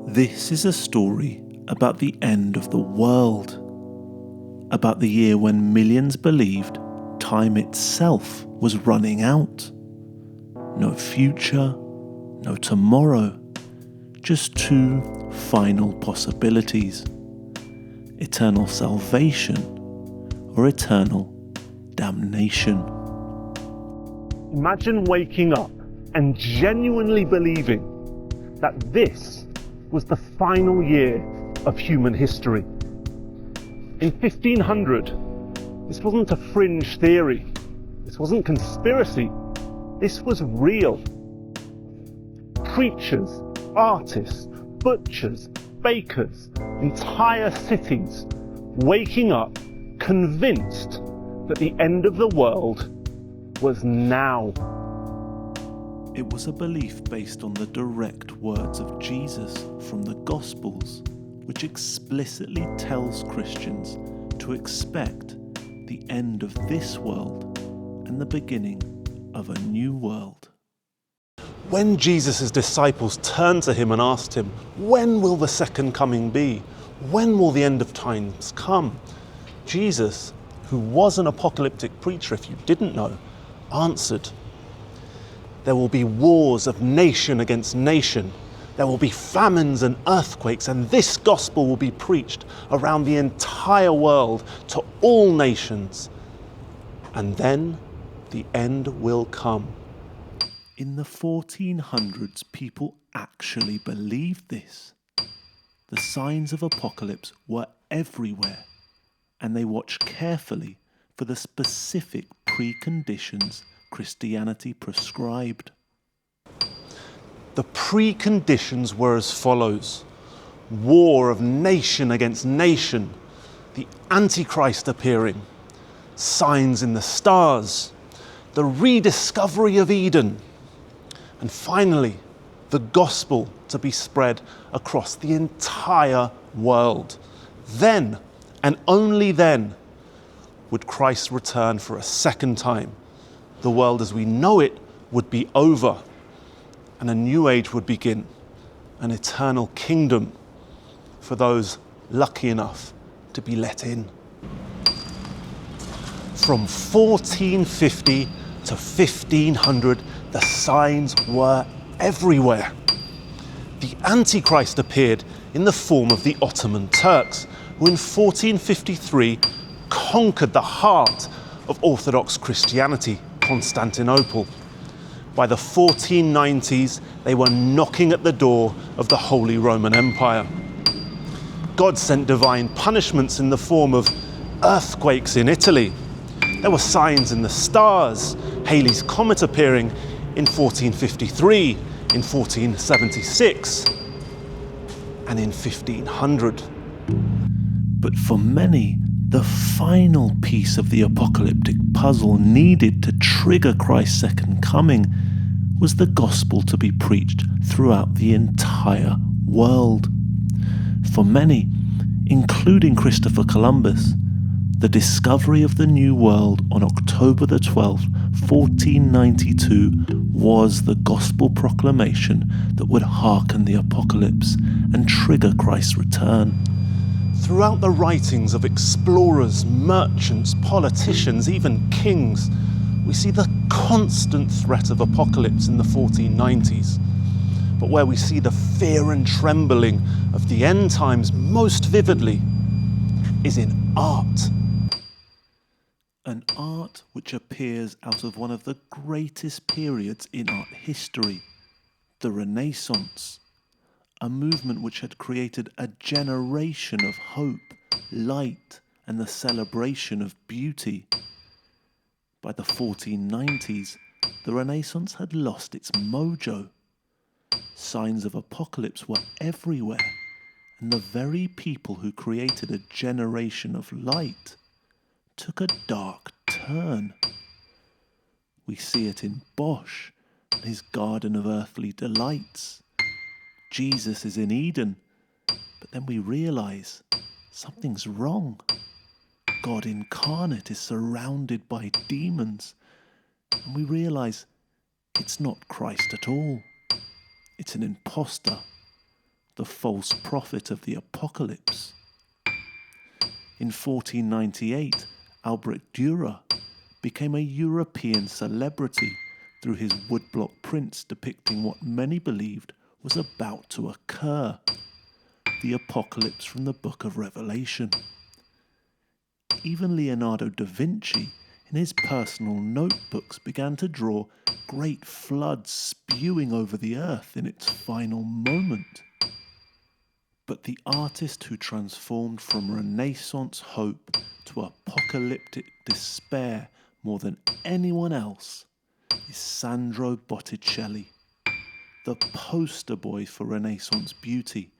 This is a story about the end of the world, about the year when millions believed time itself was running out. No future, no tomorrow, just two final possibilities: eternal salvation or eternal damnation. Imagine waking up and genuinely believing that this was the final year of human history. In 1500, this wasn't a fringe theory. This wasn't conspiracy. This was real. Preachers, artists, butchers, bakers, entire cities waking up convinced that the end of the world was now. It was a belief based on the direct words of Jesus from the Gospels, which explicitly tells Christians to expect the end of this world and the beginning of a new world. When Jesus' disciples turned to him and asked him, "When will the second coming be? When will the end of times come?" Jesus, who was an apocalyptic preacher, if you didn't know, answered, "There will be wars of nation against nation. There will be famines and earthquakes, and this gospel will be preached around the entire world to all nations. And then the end will come." In the 1400s, people actually believed this. The signs of apocalypse were everywhere, and they watched carefully for the specific preconditions Christianity prescribed. The preconditions were as follows: war of nation against nation, the Antichrist appearing, signs in the stars, the rediscovery of Eden, and finally, the gospel to be spread across the entire world. Then, and only then, would Christ return for a second time. The world as we know it would be over, and a new age would begin, an eternal kingdom for those lucky enough to be let in. From 1450 to 1500, the signs were everywhere. The Antichrist appeared in the form of the Ottoman Turks, who in 1453 conquered the heart of Orthodox Christianity, Constantinople. By the 1490s, they were knocking at the door of the Holy Roman Empire. God sent divine punishments in the form of earthquakes in Italy. There were signs in the stars, Halley's Comet appearing in 1453, in 1476, and in 1500. But for many, the final piece of the apocalyptic puzzle needed to trigger Christ's second coming was the gospel to be preached throughout the entire world. For many, including Christopher Columbus, the discovery of the New World on October the 12th, 1492 was the gospel proclamation that would hearken the apocalypse and trigger Christ's return. Throughout the writings of explorers, merchants, politicians, even kings, we see the constant threat of apocalypse in the 1490s. But where we see the fear and trembling of the end times most vividly is in art. An art which appears out of one of the greatest periods in art history, the Renaissance, a movement which had created a generation of hope, light, and the celebration of beauty. By the 1490s, the Renaissance had lost its mojo. Signs of apocalypse were everywhere, and the very people who created a generation of light took a dark turn. We see it in Bosch and his Garden of Earthly Delights. Jesus is in Eden, but then we realize something's wrong. God incarnate is surrounded by demons, and we realize it's not Christ at all. It's an imposter. the false prophet of the apocalypse. In 1498, Albrecht Dürer became a European celebrity through his woodblock prints depicting what many believed was about to occur, the apocalypse from the Book of Revelation. Even Leonardo da Vinci, in his personal notebooks, began to draw great floods spewing over the earth in its final moment. But the artist who transformed from Renaissance hope to apocalyptic despair more than anyone else is Sandro Botticelli, the poster boy for Renaissance beauty,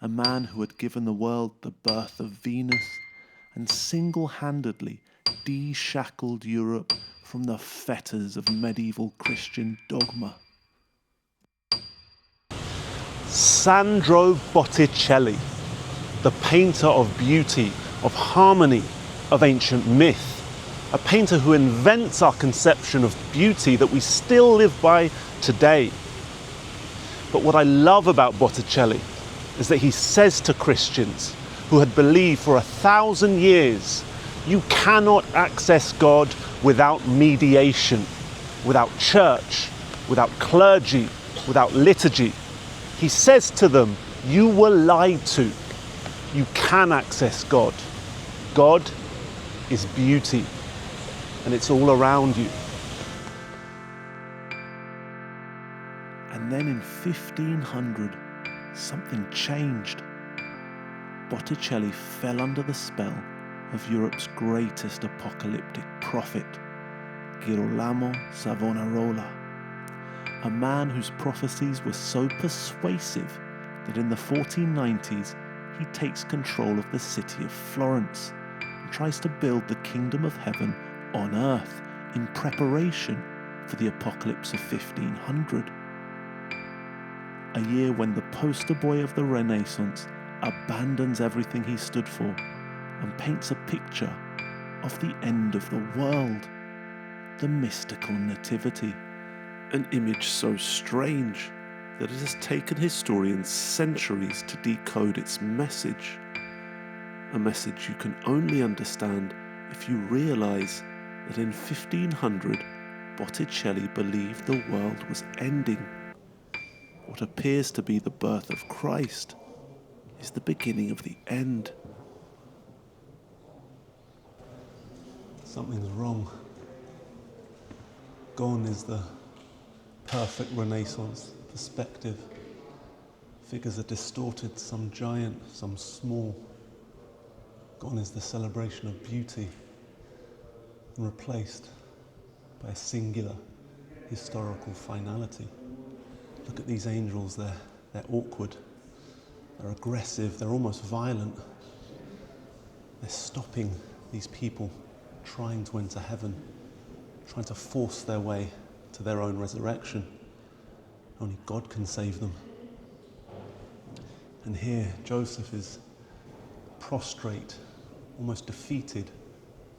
a man who had given the world the birth of Venus and single-handedly de-shackled Europe from the fetters of medieval Christian dogma. Sandro Botticelli, the painter of beauty, of harmony, of ancient myth, a painter who invents our conception of beauty that we still live by today. But what I love about Botticelli is that he says to Christians who had believed for 1,000 years, you cannot access God without mediation, without church, without clergy, without liturgy. He says to them, you were lied to. You can access God. God is beauty, and it's all around you. And then in 1500, something changed. Botticelli fell under the spell of Europe's greatest apocalyptic prophet, Girolamo Savonarola, a man whose prophecies were so persuasive that in the 1490s he takes control of the city of Florence and tries to build the kingdom of heaven on earth in preparation for the apocalypse of 1500. A year when the poster boy of the Renaissance abandons everything he stood for and paints a picture of the end of the world, the Mystical Nativity. An image so strange that it has taken historians centuries to decode its message. A message you can only understand if you realise that in 1500 Botticelli believed the world was ending. What appears to be the birth of Christ is the beginning of the end. Something's wrong. Gone is the perfect Renaissance perspective. Figures are distorted, some giant, some small. Gone is the celebration of beauty and replaced by a singular historical finality. Look at these angels, they're awkward, they're aggressive, they're almost violent. They're stopping these people trying to enter heaven, trying to force their way to their own resurrection. Only God can save them. And here, Joseph is prostrate, almost defeated,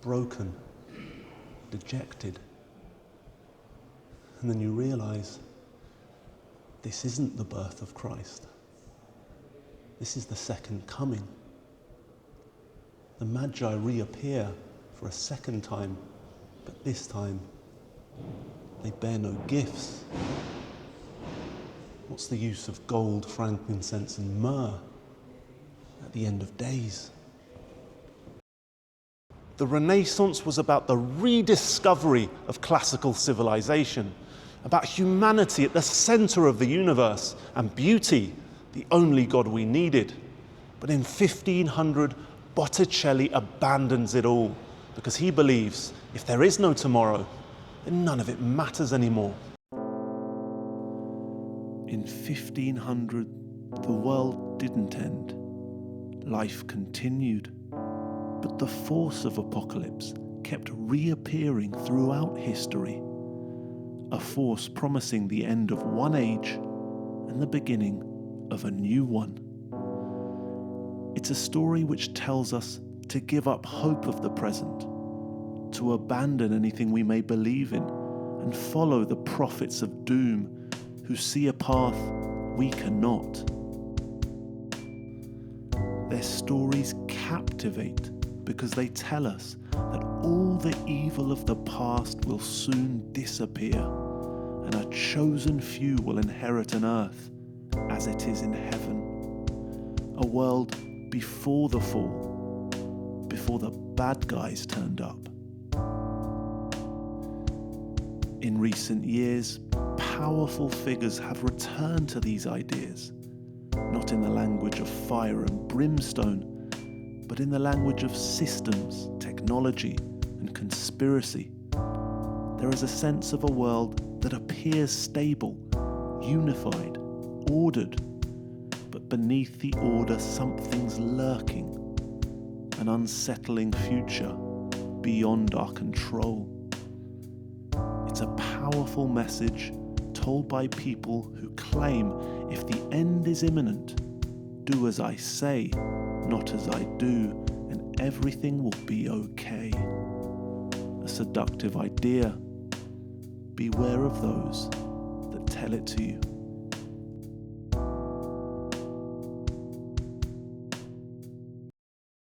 broken, dejected. And then you realize this isn't the birth of Christ. This is the second coming. The Magi reappear for a second time, but this time they bear no gifts. What's the use of gold, frankincense, and myrrh at the end of days? The Renaissance was about the rediscovery of classical civilization, about humanity at the center of the universe, and beauty, the only God we needed. But in 1500, Botticelli abandons it all because he believes if there is no tomorrow, then none of it matters anymore. In 1500, the world didn't end. Life continued. But the force of apocalypse kept reappearing throughout history. A force promising the end of one age and the beginning of a new one. It's a story which tells us to give up hope of the present, to abandon anything we may believe in, and follow the prophets of doom who see a path we cannot. Their stories captivate because they tell us that all the evil of the past will soon disappear, and a chosen few will inherit an earth as it is in heaven. A world before the fall, before the bad guys turned up. In recent years, powerful figures have returned to these ideas, not in the language of fire and brimstone, but in the language of systems, technology, and conspiracy. There is a sense of a world that appears stable, unified, ordered, but beneath the order something's lurking, an unsettling future beyond our control. It's a powerful message told by people who claim if the end is imminent, do as I say, not as I do, and everything will be okay. A seductive idea. Beware of those that tell it to you.